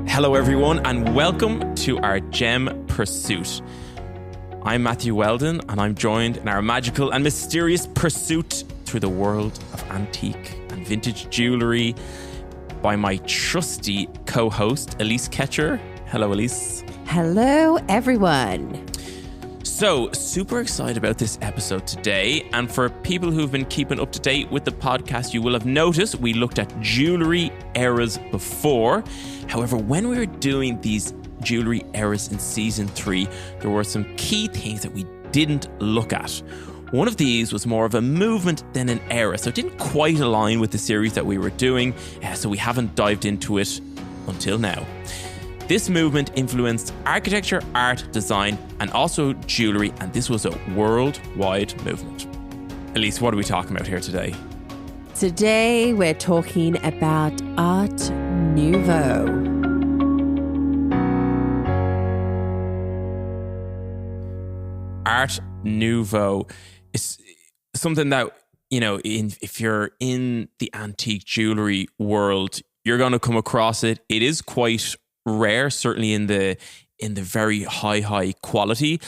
Hello everyone and welcome to our Gem Pursuit. I'm Matthew Weldon and I'm joined in our magical and mysterious pursuit through the world of antique and vintage jewellery by my trusty co-host Alyce Ketcher. Hello Alyce. Hello everyone. So, super excited about this episode today. And for people who've been keeping up to date with the podcast, you will have noticed we looked at jewellery eras before. However, when we were doing these jewellery eras in season 3, there were some key things that we didn't look at. One of these was more of a movement than an era, so it didn't quite align with the series that we were doing, so we haven't dived into it until now. This movement influenced architecture, art, design, and also jewellery, and this was a worldwide movement. Alyce, what are we talking about here today? Today we're talking about Art Nouveau. Art Nouveau is something that, you know, if you're in the antique jewellery world, you're going to come across it. It is quite rare, certainly in the very high quality.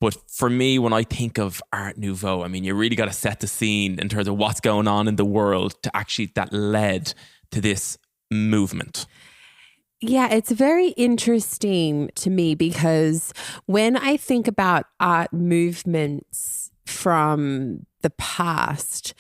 But for me, when I think of Art Nouveau, I mean, you really got to set the scene in terms of what's going on in the world to actually that led to this movement. Yeah, it's very interesting to me because when I think about art movements from the past,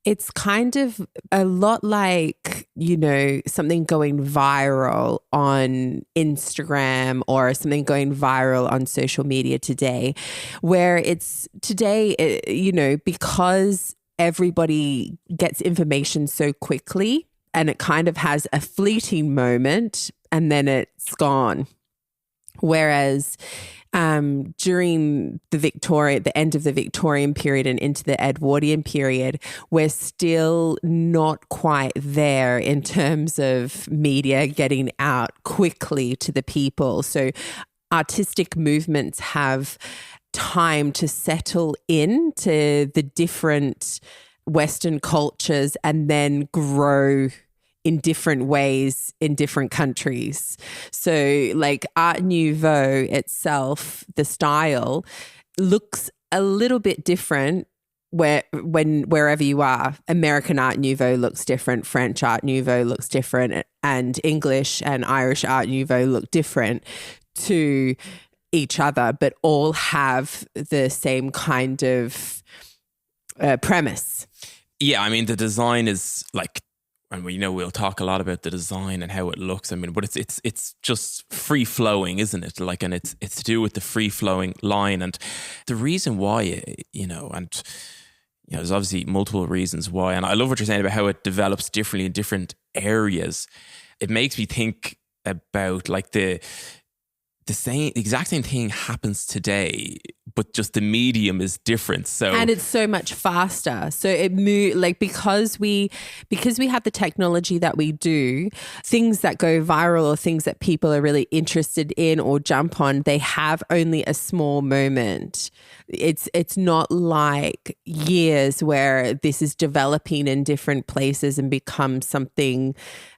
it's kind of a lot like, you know, something going viral on Instagram or something going viral on social media today, where it's today, you know, because everybody gets information so quickly and it kind of has a fleeting moment and then it's gone. Whereas during the end of the Victorian period and into the Edwardian period, we're still not quite there in terms of media getting out quickly to the people. So artistic movements have time to settle into the different Western cultures and then grow in different ways in different countries. So like Art Nouveau itself, the style looks a little bit different wherever you are. American Art Nouveau looks different, French Art Nouveau looks different, and English and Irish Art Nouveau look different to each other, but all have the same kind of premise. Yeah, I mean, the design is like, and we know we'll talk a lot about the design and how it looks. I mean, but it's just free flowing, isn't it? Like, and it's to do with the free flowing line, and the reason why, you know, and you know, there's obviously multiple reasons why. And I love what you're saying about how it develops differently in different areas. It makes me think about like the exact same thing happens today, but just the medium is different. So and it's so much faster. So it like because we have the technology that we do, things that go viral or things that people are really interested in or jump on, they have only a small moment. It's not like years where this is developing in different places and becomes something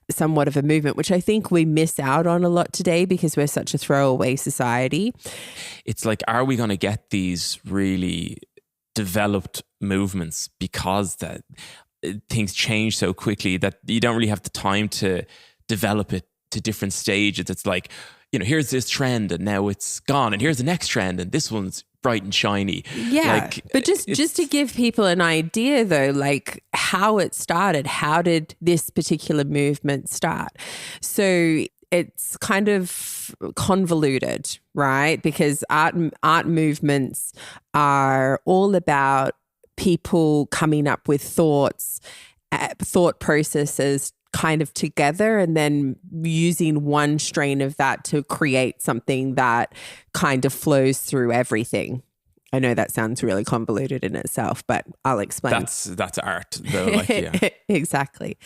somewhat of a movement, which I think we miss out on a lot today because we're such a throwaway society. It's like, are we going to get these really developed movements because that things change so quickly that you don't really have the time to develop it to different stages? It's like, you know, here's this trend and now it's gone, and here's the next trend and this one's bright and shiny. Yeah, like, but just to give people an idea though, like how it started, how did this particular movement start? So it's kind of convoluted, right? Because art movements are all about people coming up with thought processes kind of together and then using one strain of that to create something that kind of flows through everything. I know that sounds really convoluted in itself, but I'll explain. That's art though. Like, yeah. Exactly.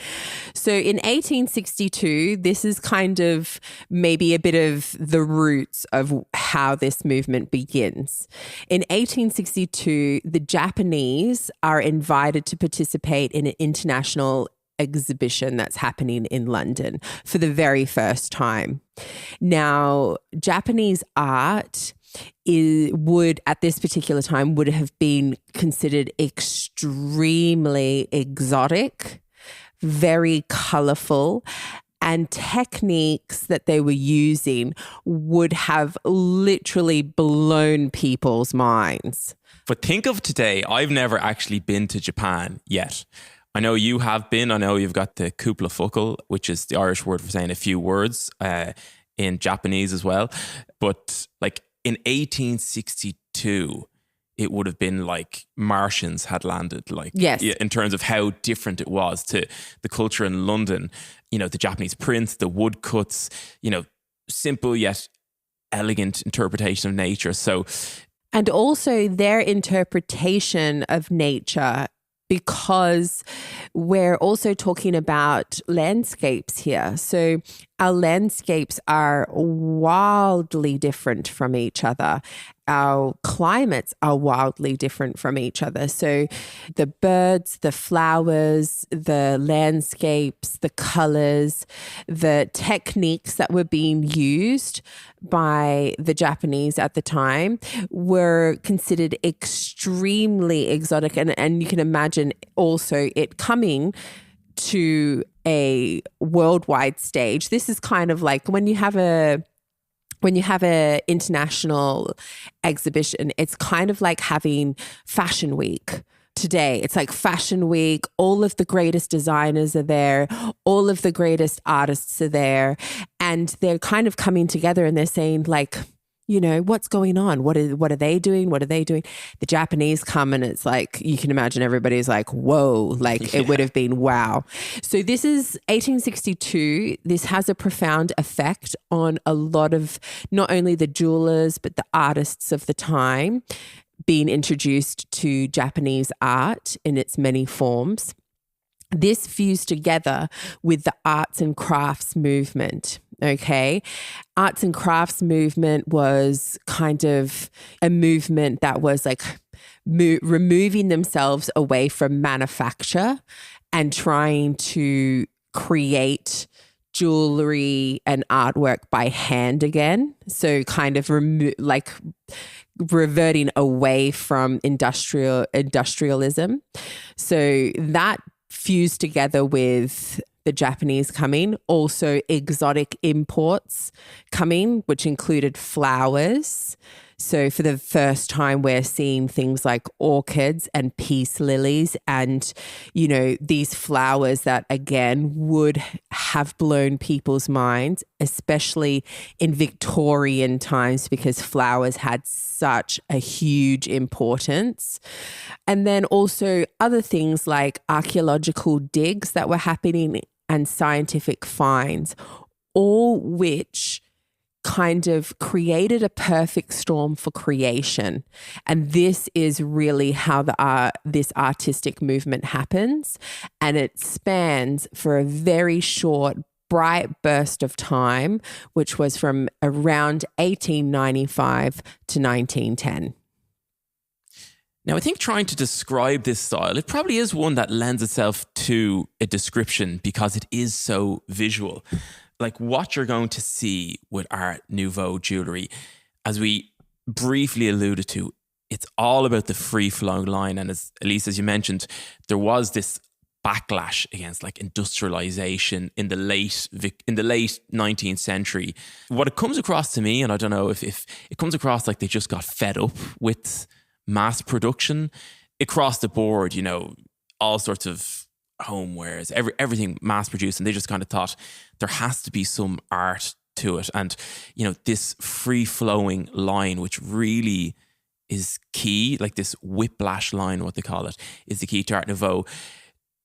So in 1862, this is kind of maybe a bit of the roots of how this movement begins. In 1862, the Japanese are invited to participate in an international exhibition that's happening in London for the very first time. Now, Japanese art would at this particular time would have been considered extremely exotic, very colorful, and techniques that they were using would have literally blown people's minds. But think of today, I've never actually been to Japan yet. I know you have been. I know you've got the kupla fukul, which is the Irish word for saying a few words in Japanese as well. But like in 1862, it would have been like Martians had landed, like yes, in terms of how different it was to the culture in London. You know, the Japanese prints, the woodcuts, you know, simple yet elegant interpretation of nature. So, and also their interpretation of nature, because we're also talking about landscapes here. So our landscapes are wildly different from each other. Our climates are wildly different from each other. So the birds, the flowers, the landscapes, the colors, the techniques that were being used by the Japanese at the time were considered extremely exotic. And you can imagine also it coming to a worldwide stage. This is kind of like when you have a international exhibition, it's kind of like having Fashion Week. Today, it's like Fashion Week. All of the greatest designers are there. All of the greatest artists are there. And they're kind of coming together and they're saying like, you know, what's going on? What are they doing? What are they doing? The Japanese come and it's like, you can imagine everybody's like, whoa, like it would have been wow. So this is 1862. This has a profound effect on a lot of not only the jewelers, but the artists of the time being introduced to Japanese art in its many forms. This fused together with the arts and crafts movement. Okay. Arts and crafts movement was kind of a movement that was like removing themselves away from manufacture and trying to create jewelry and artwork by hand again. So kind of reverting away from industrialism. So that fused together with the Japanese coming, also exotic imports coming, which included flowers. So for the first time, we're seeing things like orchids and peace lilies and, you know, these flowers that, again, would have blown people's minds, especially in Victorian times, because flowers had such a huge importance. And then also other things like archaeological digs that were happening and scientific finds, all which kind of created a perfect storm for creation. And this is really how this artistic movement happens. And it spans for a very short, bright burst of time, which was from around 1895 to 1910. Now, I think trying to describe this style, it probably is one that lends itself to a description because it is so visual. Like what you're going to see with Art Nouveau jewellery, as we briefly alluded to, it's all about the free-flowing line. And as Alyce, as you mentioned, there was this backlash against like industrialization in the late 19th century. What it comes across to me, and I don't know if it comes across like they just got fed up with mass production across the board, you know, all sorts of homewares, everything mass produced, and they just kind of thought there has to be some art to it. And, you know, this free-flowing line, which really is key, like this whiplash line, what they call it, is the key to Art Nouveau.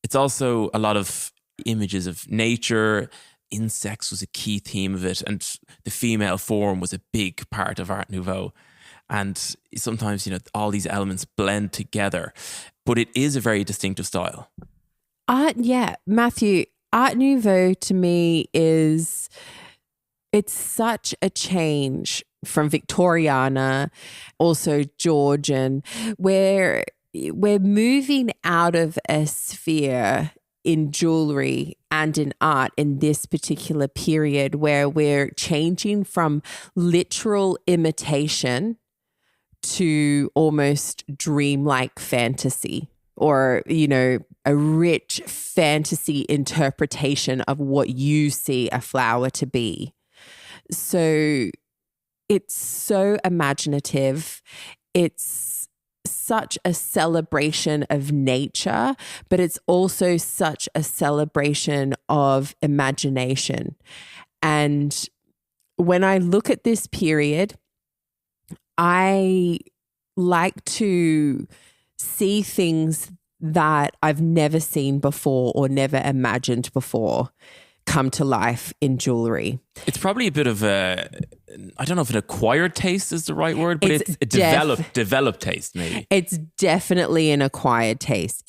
It's also a lot of images of nature. Insects was a key theme of it, and the female form was a big part of Art Nouveau. And sometimes, you know, all these elements blend together, but it is a very distinctive style. Matthew, Art Nouveau to me it's such a change from Victoriana, also Georgian, where we're moving out of a sphere in jewelry and in art in this particular period where we're changing from literal imitation to almost dreamlike fantasy, or, you know, a rich fantasy interpretation of what you see a flower to be. So it's so imaginative. It's such a celebration of nature, but it's also such a celebration of imagination. And when I look at this period, I like to see things that I've never seen before or never imagined before come to life in jewelry. It's probably a bit of a, I don't know if an acquired taste is the right word, but it's a developed taste maybe. It's definitely an acquired taste.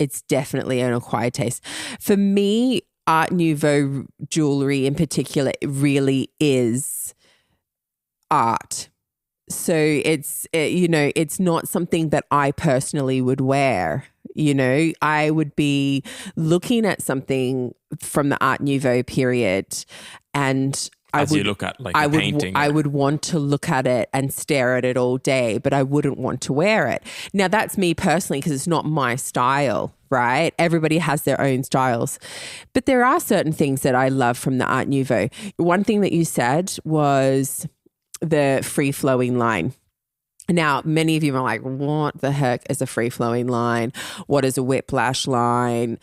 For me, Art Nouveau jewelry in particular really is art. So it's not something that I personally would wear. You know, I would be looking at something from the Art Nouveau period, and you look at like a painting. I would want to look at it and stare at it all day, but I wouldn't want to wear it. Now, that's me personally because it's not my style, right? Everybody has their own styles. But there are certain things that I love from the Art Nouveau. One thing that you said was the free-flowing line. Now, many of you are like, what the heck is a free-flowing line? What is a whiplash line?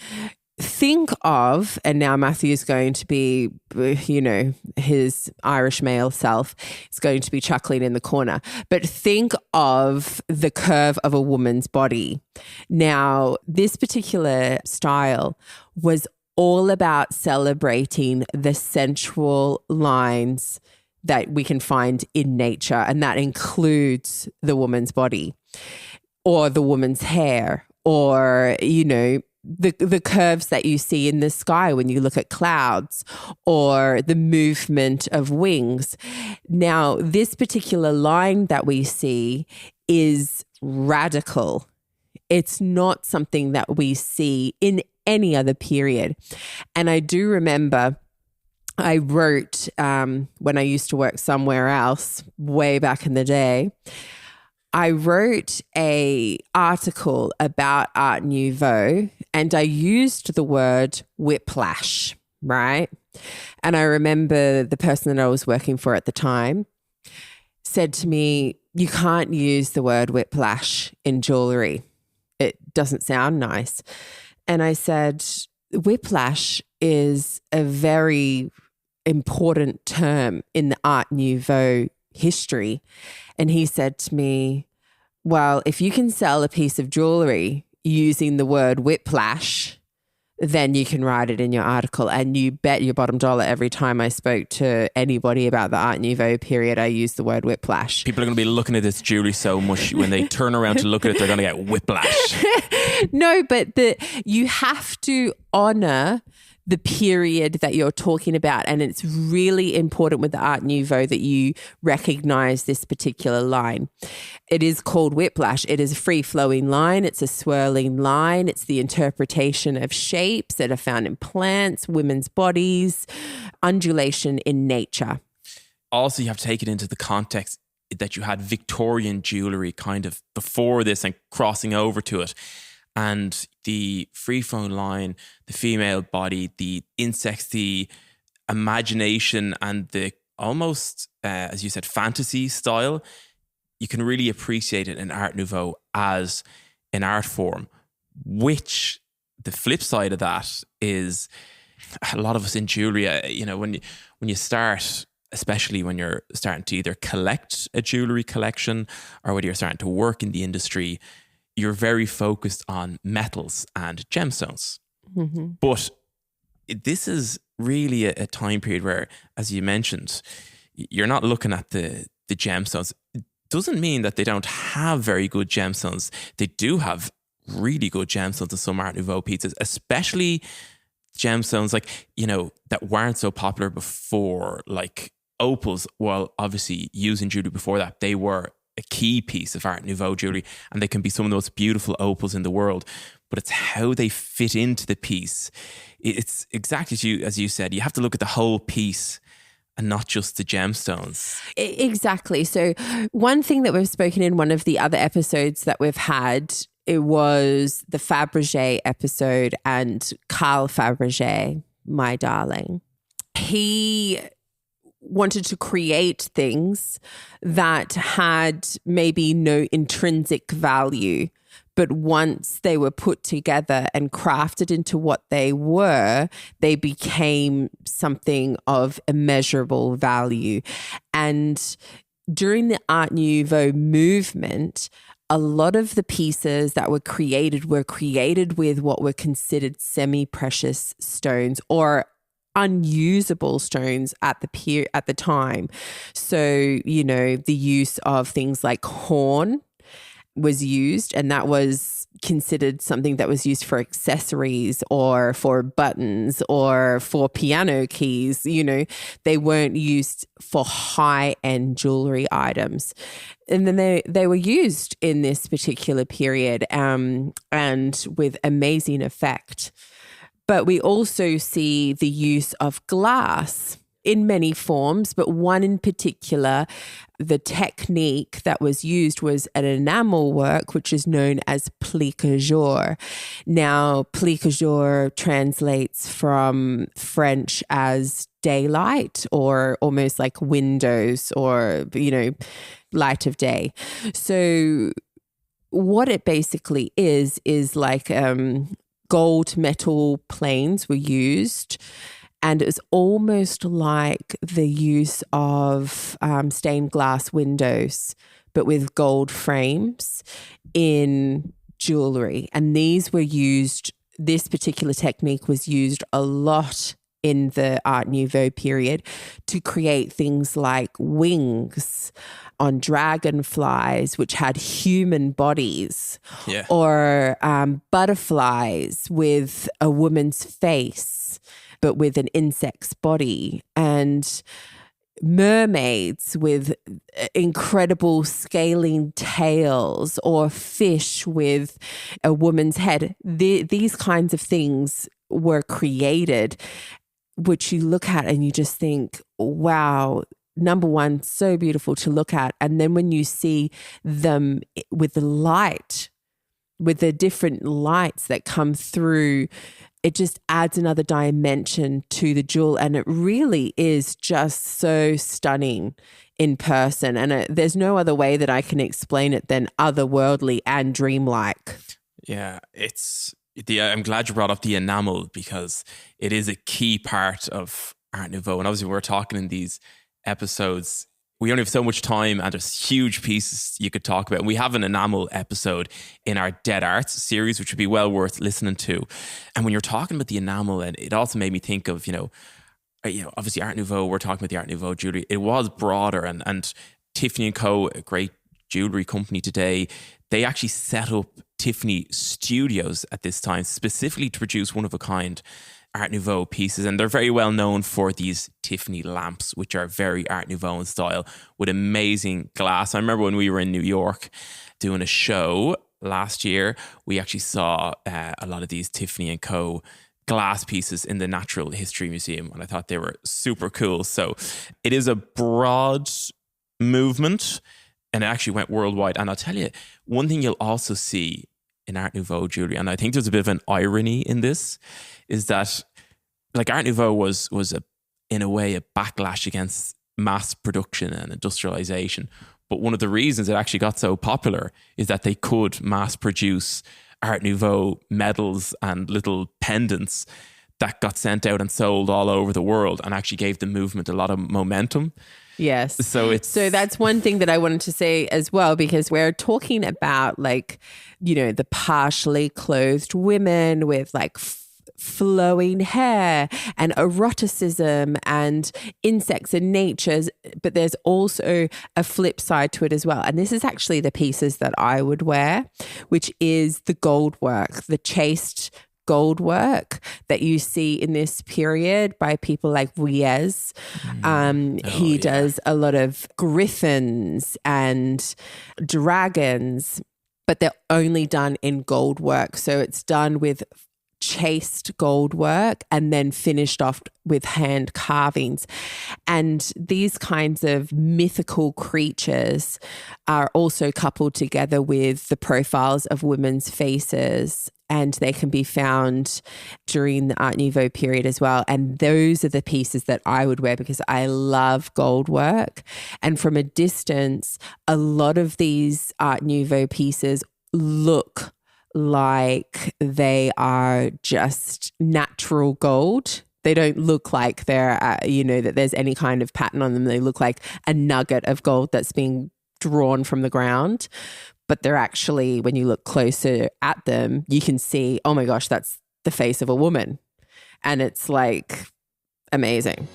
Think of, and now Matthew's going to be, you know, his Irish male self is going to be chuckling in the corner, but think of the curve of a woman's body. Now, this particular style was all about celebrating the sensual lines that we can find in nature, and that includes the woman's body or the woman's hair, or, you know, the curves that you see in the sky when you look at clouds, or the movement of wings. Now, this particular line that we see is radical. It's not something that we see in any other period. And I do remember I wrote, when I used to work somewhere else way back in the day, I wrote a article about Art Nouveau, and I used the word whiplash, right? And I remember the person that I was working for at the time said to me, you can't use the word whiplash in jewelry. It doesn't sound nice. And I said, whiplash is a very important term in the Art Nouveau history. And he said to me, well, if you can sell a piece of jewelry using the word whiplash, then you can write it in your article. And you bet your bottom dollar every time I spoke to anybody about the Art Nouveau period, I used the word whiplash. People are going to be looking at this jewelry so much when they turn around to look at it, they're going to get whiplash. No, but you have to honor the period that you're talking about. And it's really important with the Art Nouveau that you recognize this particular line. It is called whiplash. It is a free-flowing line. It's a swirling line. It's the interpretation of shapes that are found in plants, women's bodies, undulation in nature. Also, you have to take it into the context that you had Victorian jewelry kind of before this and crossing over to it. And the free-flowing line, the female body, the insects, the imagination, and the almost, as you said, fantasy style, you can really appreciate it in Art Nouveau as an art form, which the flip side of that is a lot of us in jewelry, you know, when you start, especially when you're starting to either collect a jewelry collection or whether you're starting to work in the industry, you're very focused on metals and gemstones. Mm-hmm. But this is really a time period where, as you mentioned, you're not looking at the gemstones. It doesn't mean that they don't have very good gemstones. They do have really good gemstones in some Art Nouveau pieces, especially gemstones like, you know, that weren't so popular before, like opals. Well, obviously using jewelry before that, they were a key piece of Art Nouveau jewelry, and they can be some of the most beautiful opals in the world. but it's how they fit into the piece. It's exactly as you said, you have to look at the whole piece and not just the gemstones. Exactly. So one thing that we've spoken in one of the other episodes that we've had, it was the Fabergé episode, and Carl Fabergé, my darling. He wanted to create things that had maybe no intrinsic value, but once they were put together and crafted into what they were, they became something of immeasurable value. And during the Art Nouveau movement, a lot of the pieces that were created with what were considered semi-precious stones or unusable stones at the time. So, the use of things like horn was used, and that was considered something that was used for accessories or for buttons or for piano keys. They weren't used for high-end jewelry items. And then they were used in this particular period and with amazing effect. But we also see the use of glass in many forms, but one in particular, the technique that was used was an enamel work, which is known as plique-à-jour. Now, plique-à-jour translates from French as daylight, or almost like windows, or, light of day. So what it basically is like gold metal planes were used. And it was almost like the use of stained glass windows, but with gold frames in jewellery. And these were used, this particular technique was used a lot in the Art Nouveau period to create things like wings on dragonflies, which had human bodies, or butterflies with a woman's face, but with an insect's body, and mermaids with incredible scaling tails, or fish with a woman's head. These kinds of things were created, which you look at and you just think, wow, number one, so beautiful to look at. And then when you see them with the light, with the different lights that come through, it just adds another dimension to the jewel. And it really is just so stunning in person. And there's no other way that I can explain it than otherworldly and dreamlike. Yeah, I'm glad you brought up the enamel, because it is a key part of Art Nouveau. And obviously we're talking in these episodes, we only have so much time, and there's huge pieces you could talk about. And we have an enamel episode in our Dead Arts series, which would be well worth listening to. And when you're talking about the enamel, and it also made me think of, obviously Art Nouveau, we're talking about the Art Nouveau jewelry. It was broader, and Tiffany & Co., a great jewelry company today, they actually set up Tiffany Studios at this time, specifically to produce one-of-a-kind Art Nouveau pieces. And they're very well known for these Tiffany lamps, which are very Art Nouveau in style, with amazing glass. I remember when we were in New York doing a show last year, we actually saw a lot of these Tiffany & Co. glass pieces in the Natural History Museum, and I thought they were super cool. So it is a broad movement, and it actually went worldwide. And I'll tell you, one thing you'll also see in Art Nouveau jewelry, and I think there's a bit of an irony in this, is that like Art Nouveau was in a way a backlash against mass production and industrialization. But one of the reasons it actually got so popular is that they could mass produce Art Nouveau medals and little pendants that got sent out and sold all over the world, and actually gave the movement a lot of momentum. Yes. So that's one thing that I wanted to say as well, because we're talking about the partially clothed women with flowing hair and eroticism and insects and natures, but there's also a flip side to it as well. And this is actually the pieces that I would wear, which is the gold work, the chased gold work that you see in this period by people like Vuillez. He does a lot of griffins and dragons. but they're only done in gold work. So it's done with chased gold work and then finished off with hand carvings. And these kinds of mythical creatures are also coupled together with the profiles of women's faces, and they can be found during the Art Nouveau period as well. And those are the pieces that I would wear because I love gold work. And from a distance, a lot of these Art Nouveau pieces look like they are just natural gold. They don't look like they're, that there's any kind of pattern on them. They look like a nugget of gold that's being drawn from the ground. But they're actually, when you look closer at them, you can see, oh my gosh, that's the face of a woman. And it's like amazing.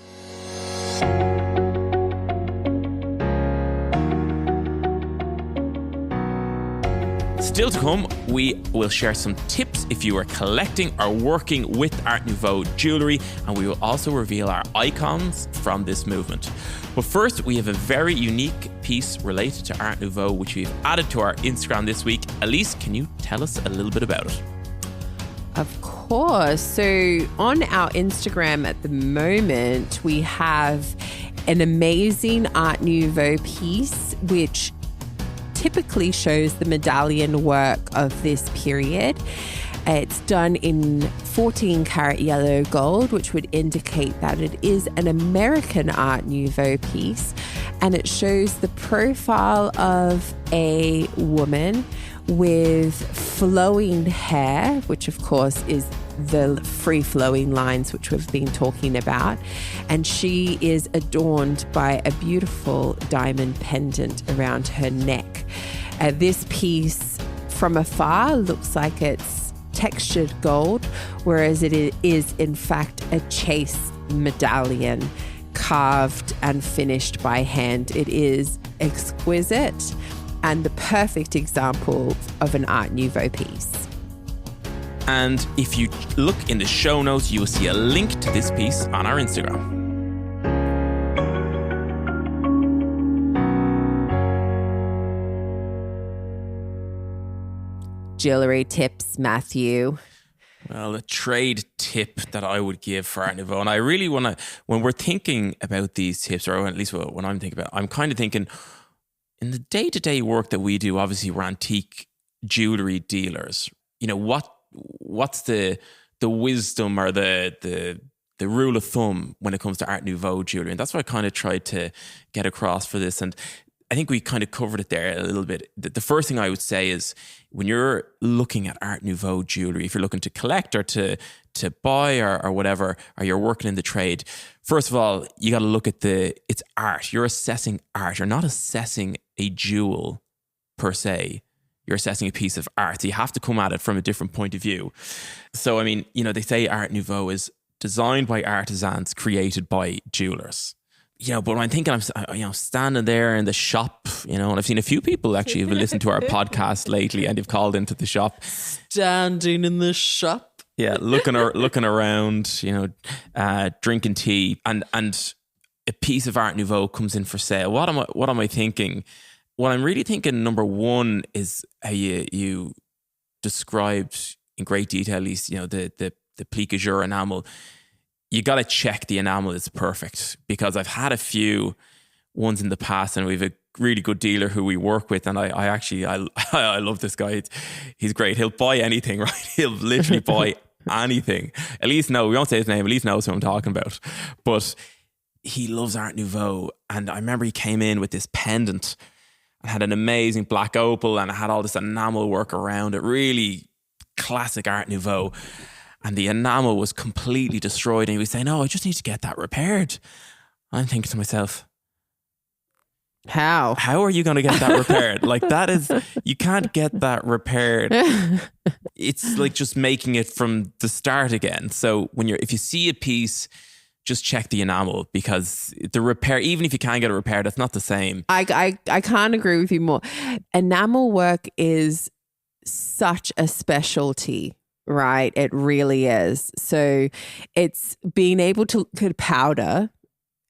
Still to come, we will share some tips if you are collecting or working with Art Nouveau jewellery, and we will also reveal our icons from this movement. But first, we have a very unique piece related to Art Nouveau, which we've added to our Instagram this week. Alyce, can you tell us a little bit about it? Of course. So on our Instagram at the moment, we have an amazing Art Nouveau piece, which typically shows the medallion work of this period. It's done in 14 karat yellow gold, which would indicate that it is an American Art Nouveau piece. And it shows the profile of a woman with flowing hair, which of course is the free flowing lines which we've been talking about. And she is adorned by a beautiful diamond pendant around her neck. This piece from afar looks like it's textured gold, whereas it is in fact a chase medallion carved and finished by hand. It is exquisite and the perfect example of an Art Nouveau piece. And if you look in the show notes, you will see a link to this piece on our Instagram. Jewellery tips, Matthew. Well, a trade tip that I would give for Art Nouveau, and I really want to, when we're thinking about these tips, or at least when I'm thinking about it, I'm kind of thinking in the day-to-day work that we do, obviously we're antique jewellery dealers. You know, what's the wisdom or the rule of thumb when it comes to Art Nouveau jewellery? And that's what I kind of tried to get across for this. And I think we kind of covered it there a little bit. The first thing I would say is when you're looking at Art Nouveau jewellery, if you're looking to collect or to buy or whatever, or you're working in the trade, first of all, you got to look at it's art. You're assessing art. You're not assessing a jewel per se. You're assessing a piece of art. So you have to come at it from a different point of view. So, I mean, they say Art Nouveau is designed by artisans, created by jewelers. But when I'm thinking, I'm standing there in the shop, and I've seen a few people actually who've listened to our podcast lately and they've called into the shop. Standing in the shop. Yeah, looking around, drinking tea, and a piece of Art Nouveau comes in for sale. What am I thinking? What I'm really thinking, number one, is how you described in great detail, at least, the plique jour enamel. You got to check the enamel is perfect, because I've had a few ones in the past, and we have a really good dealer who we work with, and I love this guy. He's great. He'll buy anything, right? He'll literally buy anything. We won't say his name. Alyce knows who I'm talking about, but he loves Art Nouveau. And I remember he came in with this pendant and had an amazing black opal, and it had all this enamel work around it. Really classic Art Nouveau. And the enamel was completely destroyed. And he was saying, "Oh, I just need to get that repaired." I'm thinking to myself, How are you going to get that repaired? Like, you can't get that repaired. It's like just making it from the start again. So if you see a piece, just check the enamel, because the repair, even if you can get it repaired, it's not the same. I can't agree with you more. Enamel work is such a specialty. Right, it really is. So it's being able to powder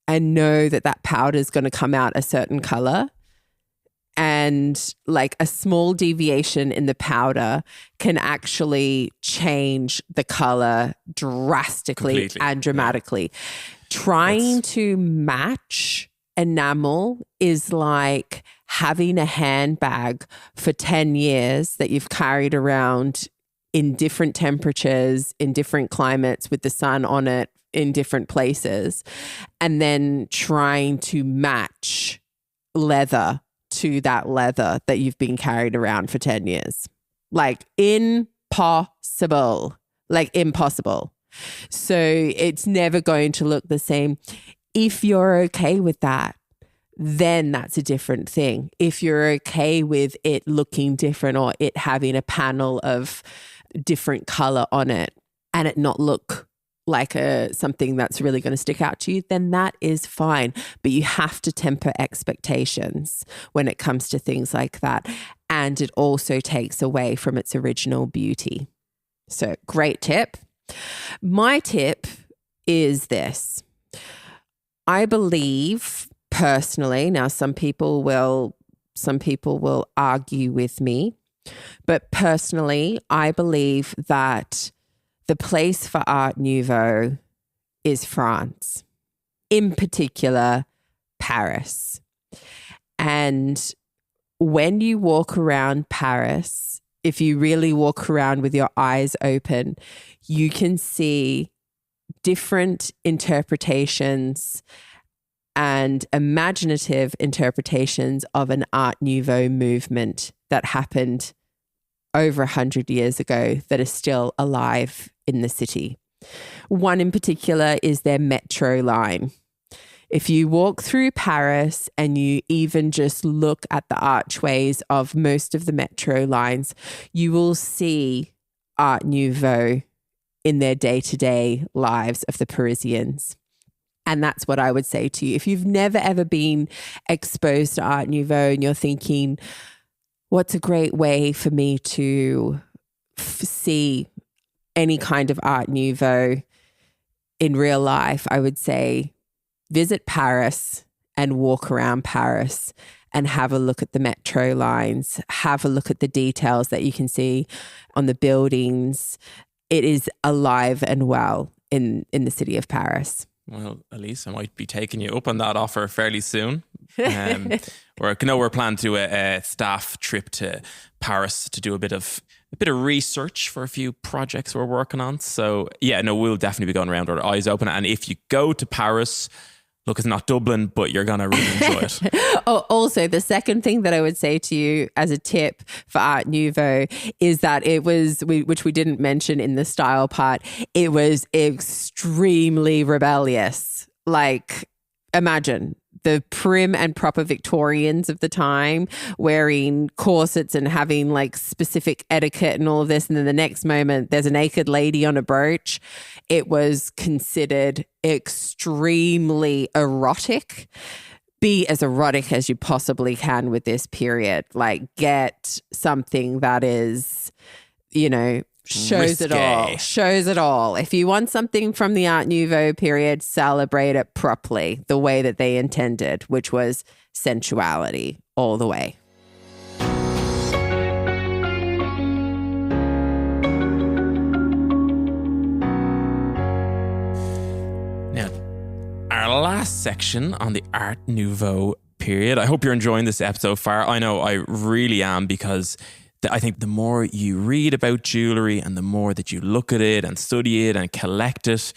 and know that powder is going to come out a certain color And like a small deviation in the powder can actually change the color drastically Completely. and dramatically. Trying to match enamel is like having a handbag for 10 years that you've carried around in different temperatures, in different climates, with the sun on it in different places, and then trying to match leather to that leather that you've been carried around for 10 years. Like impossible. So it's never going to look the same. If you're okay with that, then that's a different thing. If you're okay with it looking different or it having a panel of different color on it and it not look like something that's really going to stick out to you, then that is fine. But you have to temper expectations when it comes to things like that. And it also takes away from its original beauty. So great tip. My tip is this. I believe personally, now some people will argue with me, but personally, I believe that the place for Art Nouveau is France, in particular, Paris. And when you walk around Paris, if you really walk around with your eyes open, you can see different interpretations and imaginative interpretations of an Art Nouveau movement that happened over 100 years ago that is still alive in the city. One in particular is their metro line. If you walk through Paris and you even just look at the archways of most of the metro lines, you will see Art Nouveau in their day-to-day lives of the Parisians. And that's what I would say to you. If you've never ever been exposed to Art Nouveau and you're thinking, what's a great way for me to see any kind of Art Nouveau in real life, I would say visit Paris and walk around Paris and have a look at the metro lines, have a look at the details that you can see on the buildings. It is alive and well in the city of Paris. Well, Alyce, I might be taking you up on that offer fairly soon. We're planning to do a staff trip to Paris to do a bit of research for a few projects we're working on. So we'll definitely be going around with our eyes open. And if you go to Paris, look, it's not Dublin, but you're going to really enjoy it. Also, the second thing that I would say to you as a tip for Art Nouveau is that it was, which we didn't mention in the style part, it was extremely rebellious. Like, imagine the prim and proper Victorians of the time wearing corsets and having like specific etiquette and all of this. And then the next moment there's a naked lady on a brooch. It was considered extremely erotic. Be as erotic as you possibly can with this period. Like, get something that is, shows risqué. it all. If you want something from the Art Nouveau period, celebrate it properly, the way that they intended, which was sensuality all the way. Now, our last section on the Art Nouveau period. I hope you're enjoying this episode far. I know I really am, because I think the more you read about jewellery and the more that you look at it and study it and collect it,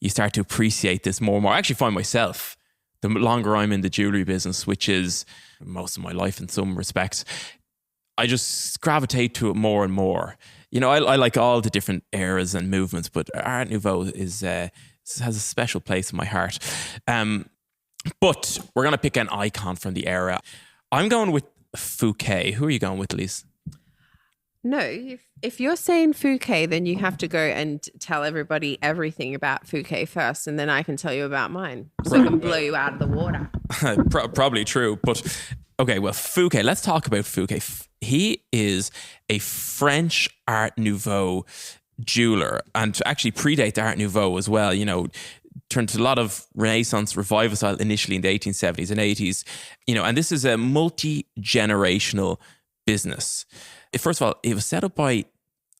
you start to appreciate this more and more. I actually find myself, the longer I'm in the jewellery business, which is most of my life in some respects, I just gravitate to it more and more. I like all the different eras and movements, but Art Nouveau has a special place in my heart. But we're going to pick an icon from the era. I'm going with Fouquet. Who are you going with, Alyce? No, if you're saying Fouquet, then you have to go and tell everybody everything about Fouquet first, and then I can tell you about mine, so I can blow you out of the water. Probably true, but okay, well, Fouquet, let's talk about Fouquet. He is a French Art Nouveau jeweler, and to actually predate the Art Nouveau as well. turned to a lot of Renaissance revival style initially in the 1870s and 80s, and this is a multi-generational business. First of all, it was set up by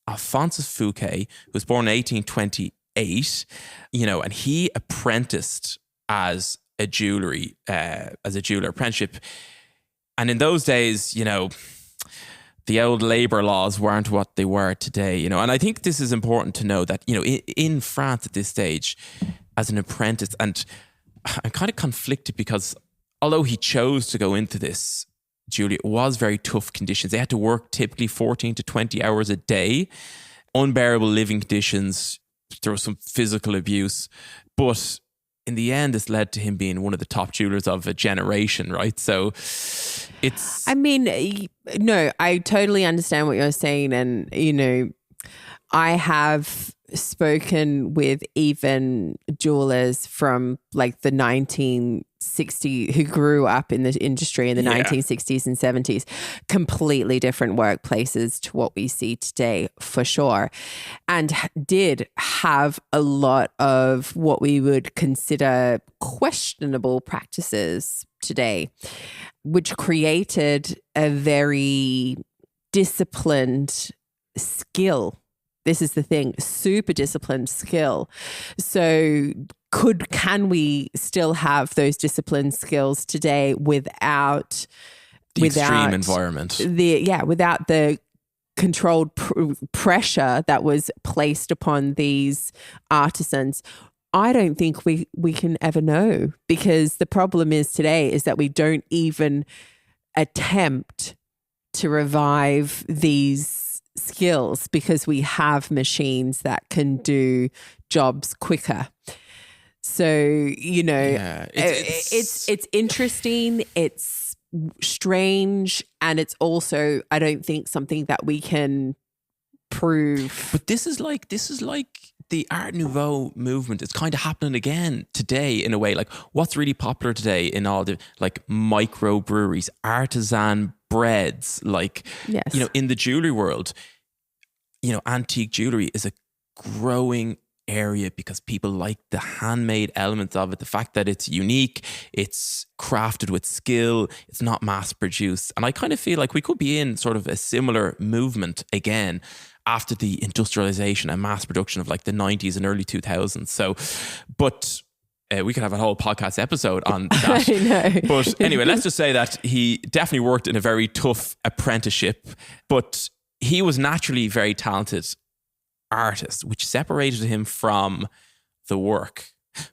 Alphonsus Fouquet, who was born in 1828, and he apprenticed as a jeweler apprenticeship. And in those days, the old labor laws weren't what they were today, and I think this is important to know that, in France at this stage, as an apprentice, and I'm kind of conflicted because although he chose to go into this, Julia, it was very tough conditions. They had to work typically 14 to 20 hours a day, unbearable living conditions. There was some physical abuse, but in the end, this led to him being one of the top jewelers of a generation, right? So it's... I mean, no, I totally understand what you're saying. And, I have spoken with even jewelers from like the 1960s who grew up in the industry in the 1960s and 70s, completely different workplaces to what we see today, for sure. And did have a lot of what we would consider questionable practices today, which created a very disciplined skill. This is the thing, super disciplined skill. So can we still have those disciplined skills today without extreme environment? Without the controlled pressure that was placed upon these artisans? I don't think we can ever know, because the problem is today is that we don't even attempt to revive these skills because we have machines that can do jobs quicker. So, it's interesting, it's strange, and it's also, I don't think, something that we can prove. But this is like the Art Nouveau movement. It's kind of happening again today in a way. Like, what's really popular today in all the like microbreweries, artisan breads, like, yes. In the jewelry world, antique jewelry is a growing area because people like the handmade elements of it, the fact that it's unique, it's crafted with skill, it's not mass produced. And I kind of feel like we could be in sort of a similar movement again after the industrialization and mass production of like the 90s and early 2000s. So, but we could have a whole podcast episode on that. I know. But anyway, let's just say that he definitely worked in a very tough apprenticeship, but he was naturally very talented artist, which separated him from the work,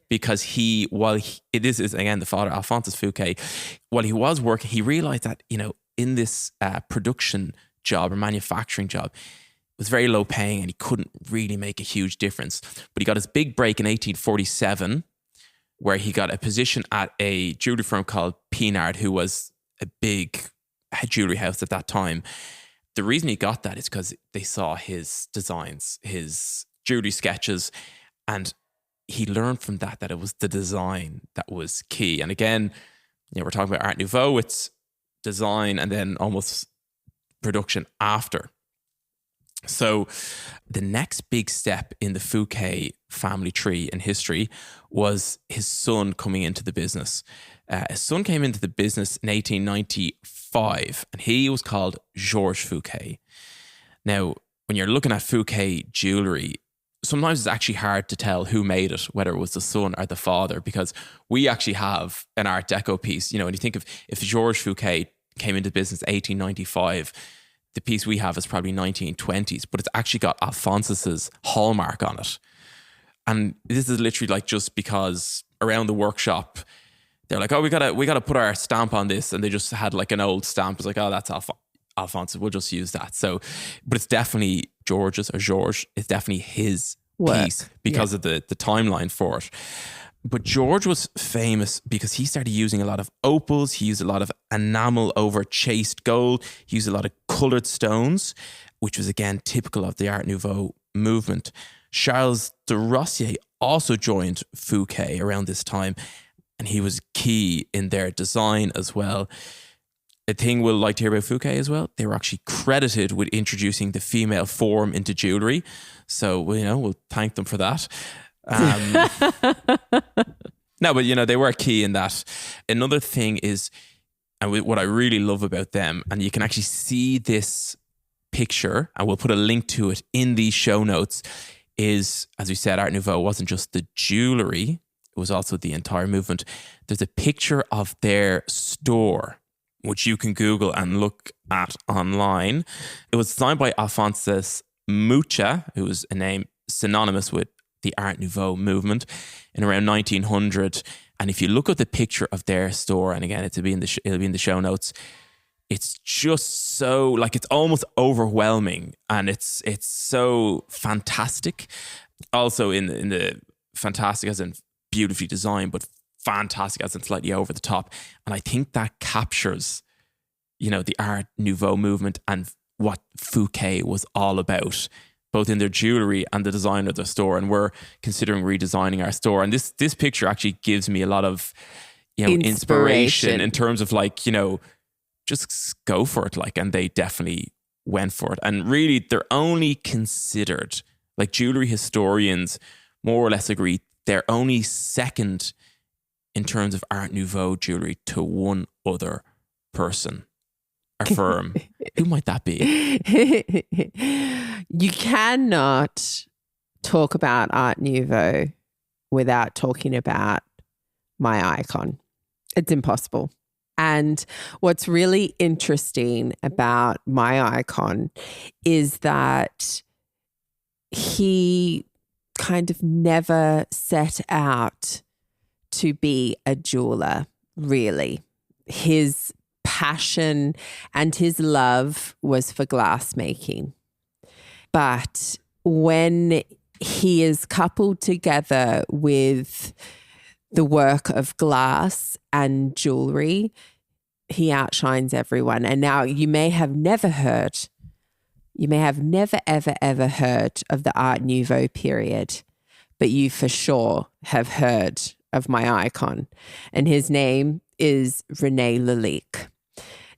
because this is again the father, Alphonsus Fouquet, while he was working, he realized that, in this production job or manufacturing job, it was very low paying and he couldn't really make a huge difference. But he got his big break in 1847, where he got a position at a jewelry firm called Pinard, who was a big jewelry house at that time. The reason he got that is because they saw his designs, his jewelry sketches, and he learned from that it was the design that was key. And again, we're talking about Art Nouveau, it's design and then almost production after. So the next big step in the Fouquet family tree in history was his son coming into the business. His son came into the business in 1895, and he was called Georges Fouquet. Now, when you're looking at Fouquet jewellery, sometimes it's actually hard to tell who made it, whether it was the son or the father, because we actually have an Art Deco piece. When you think of if Georges Fouquet came into business in 1895, the piece we have is probably 1920s, but it's actually got Alphonsus's hallmark on it. And this is literally like just because around the workshop, they're like, oh, we gotta put our stamp on this. And they just had like an old stamp. It's like, oh, that's Alphonsus. We'll just use that. So, but it's definitely Georges. It's definitely his piece because of the timeline for it. But George was famous because he started using a lot of opals. He used a lot of enamel over chased gold. He used a lot of coloured stones, which was again typical of the Art Nouveau movement. Charles de Rossier also joined Fouquet around this time, and he was key in their design as well. A thing we'll like to hear about Fouquet as well, they were actually credited with introducing the female form into jewellery. So, we'll thank them for that. No, but they were key in that. Another thing is, and what I really love about them, and you can actually see this picture, and we'll put a link to it in these show notes, is, as we said, Art Nouveau wasn't just the jewellery, it was also the entire movement. There's a picture of their store, which you can Google and look at online. It was designed by Alphonsus Mucha, who was a name synonymous with the Art Nouveau movement in around 1900. And if you look at the picture of their store, and again, it'll be in the show notes, it's just so, like, it's almost overwhelming, and it's so fantastic. Also in the fantastic as in beautifully designed, but fantastic as in slightly over the top. And I think that captures, the Art Nouveau movement and what Fouquet was all about, both in their jewellery and the design of their store. And we're considering redesigning our store. And this picture actually gives me a lot of, inspiration in terms of, like, just go for it. Like, and they definitely went for it. And really, they're only considered, like, jewellery historians more or less agree, they're only second in terms of Art Nouveau jewellery to one other person or firm. Who might that be? You cannot talk about Art Nouveau without talking about my icon. It's impossible. And what's really interesting about my icon is that he kind of never set out to be a jeweler, really. His passion and his love was for glassmaking. But when he is coupled together with the work of glass and jewellery, he outshines everyone. And now you may have never, ever heard of the Art Nouveau period, but you for sure have heard of my icon. And his name is René Lalique.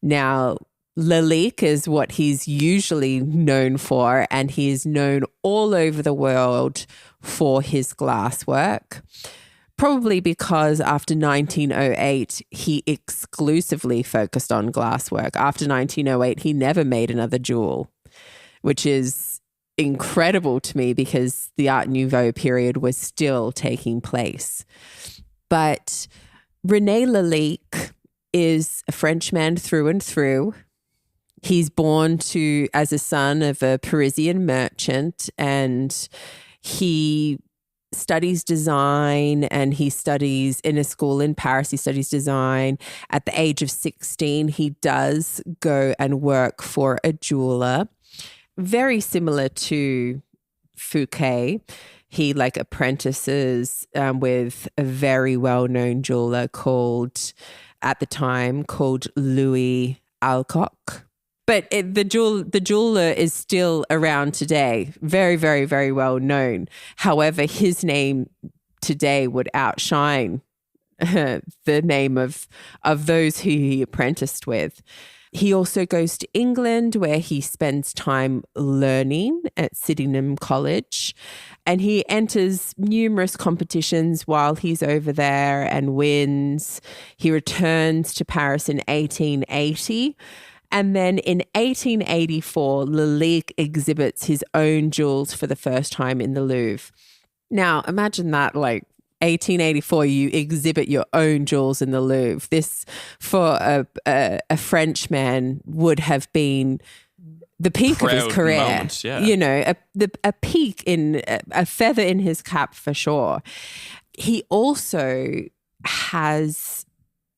Now, Lalique is what he's usually known for, and he is known all over the world for his glass work. Probably because after 1908, he exclusively focused on glasswork. After 1908, he never made another jewel, which is incredible to me because the Art Nouveau period was still taking place. But René Lalique is a Frenchman through and through. He's born as a son of a Parisian merchant, and he studies design, and he studies in a school in Paris. He studies design. At the age of 16, he does go and work for a jeweler, very similar to Fouquet. He apprentices with a very well-known jeweler at the time called Louis Alcock. But the jeweler is still around today, very, very, very well known. However, his name today would outshine the name of those who he apprenticed with. He also goes to England, where he spends time learning at Sydenham College, and he enters numerous competitions while he's over there and wins. He returns to Paris in 1880. And then in 1884, Lalique exhibits his own jewels for the first time in the Louvre. Now, imagine that, 1884, you exhibit your own jewels in the Louvre. This, for a Frenchman, would have been the peak of his career. Moment, yeah. A peak a feather in his cap for sure. He also has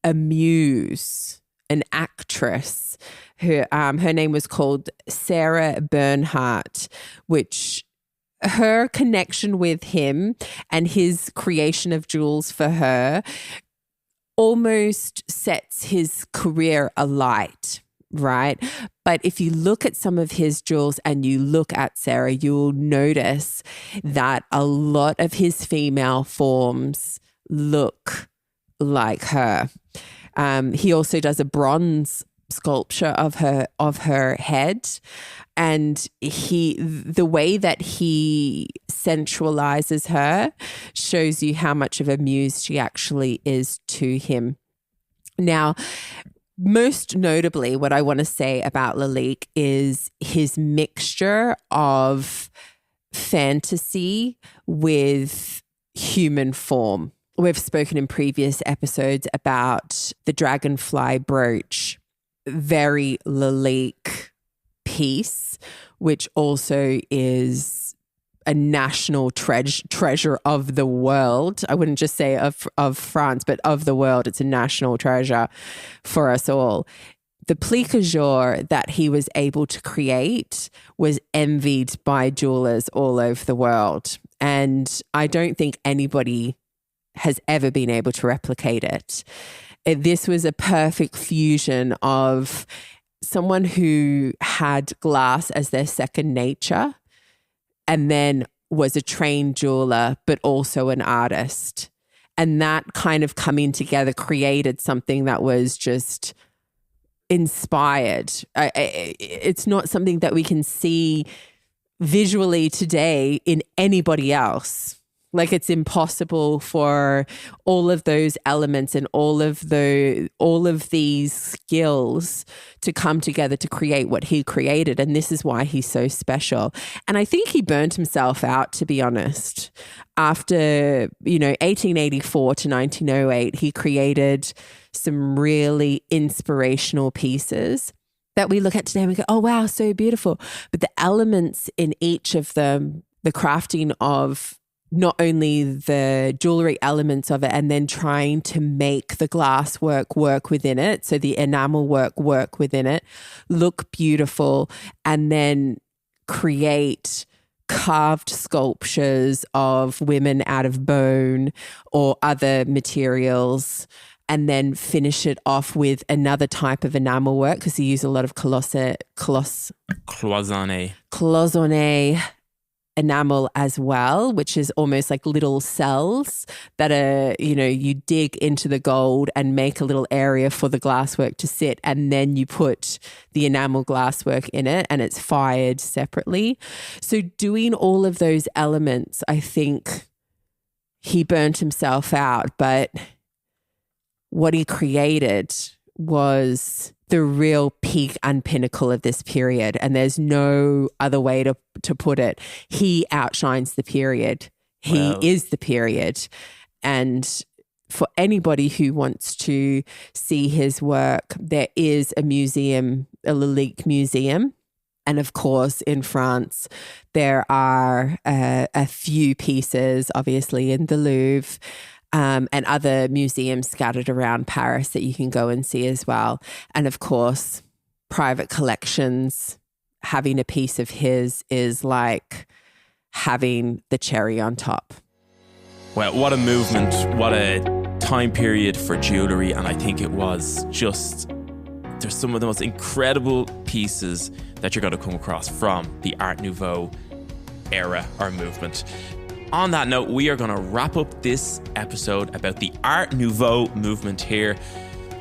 a muse, an actress. Her name was called Sarah Bernhardt, which her connection with him and his creation of jewels for her almost sets his career alight, right? But if you look at some of his jewels and you look at Sarah, you'll notice that a lot of his female forms look like her. He also does a bronze sculpture of her head, and the way that he sensualizes her shows you how much of a muse she actually is to him. Now, most notably, what I want to say about Lalique is his mixture of fantasy with human form. We've spoken in previous episodes about the dragonfly brooch, very Lalique piece, which also is a national treasure of the world. I wouldn't just say of France, but of the world. It's a national treasure for us all. The plique jour that he was able to create was envied by jewelers all over the world. And I don't think anybody has ever been able to replicate it. This was a perfect fusion of someone who had glass as their second nature and then was a trained jeweler, but also an artist. And that kind of coming together created something that was just inspired. It's not something that we can see visually today in anybody else. Like, it's impossible for all of those elements and all of these skills to come together to create what he created. And this is why he's so special. And I think he burnt himself out, to be honest. After, 1884 to 1908, he created some really inspirational pieces that we look at today and we go, oh, wow, so beautiful. But the elements in each of them, the crafting of not only the jewelry elements of it, and then trying to make the glass work within it. So the enamel work within it, look beautiful, and then create carved sculptures of women out of bone or other materials, and then finish it off with another type of enamel work, because he used a lot of cloisonné enamel as well, which is almost like little cells that are, you dig into the gold and make a little area for the glasswork to sit, and then you put the enamel glasswork in it and it's fired separately. So doing all of those elements, I think he burnt himself out, but what he created was the real peak and pinnacle of this period. And there's no other way to put it. He outshines the period. He is the period. And for anybody who wants to see his work, there is a museum, a Lalique museum. And of course, in France, there are a few pieces, obviously, in the Louvre, and other museums scattered around Paris that you can go and see as well. And of course, private collections, having a piece of his is like having the cherry on top. Well, what a movement, what a time period for jewellery. And I think it was just, there's some of the most incredible pieces that you're going to come across from the Art Nouveau era or movement. On that note, we are going to wrap up this episode about the Art Nouveau movement here.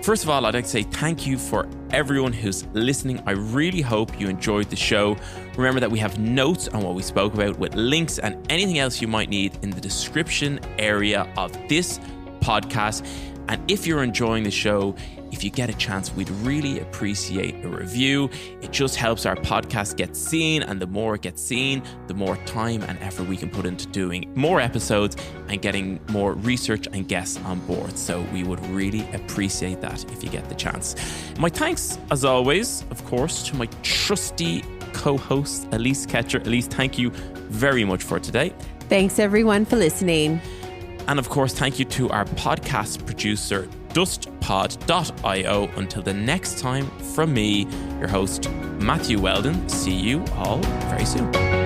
First of all, I'd like to say thank you for everyone who's listening. I really hope you enjoyed the show. Remember that we have notes on what we spoke about with links and anything else you might need in the description area of this podcast. And if you're enjoying the show, if you get a chance, we'd really appreciate a review. It just helps our podcast get seen, and the more it gets seen, the more time and effort we can put into doing more episodes and getting more research and guests on board. So we would really appreciate that if you get the chance. My thanks, as always, of course, to my trusty co-host, Alyce Ketcher. Alyce, thank you very much for today. Thanks, everyone, for listening. And of course, thank you to our podcast producer, dustpod.io. Until the next time, from me, your host, Matthew Weldon. See you all very soon.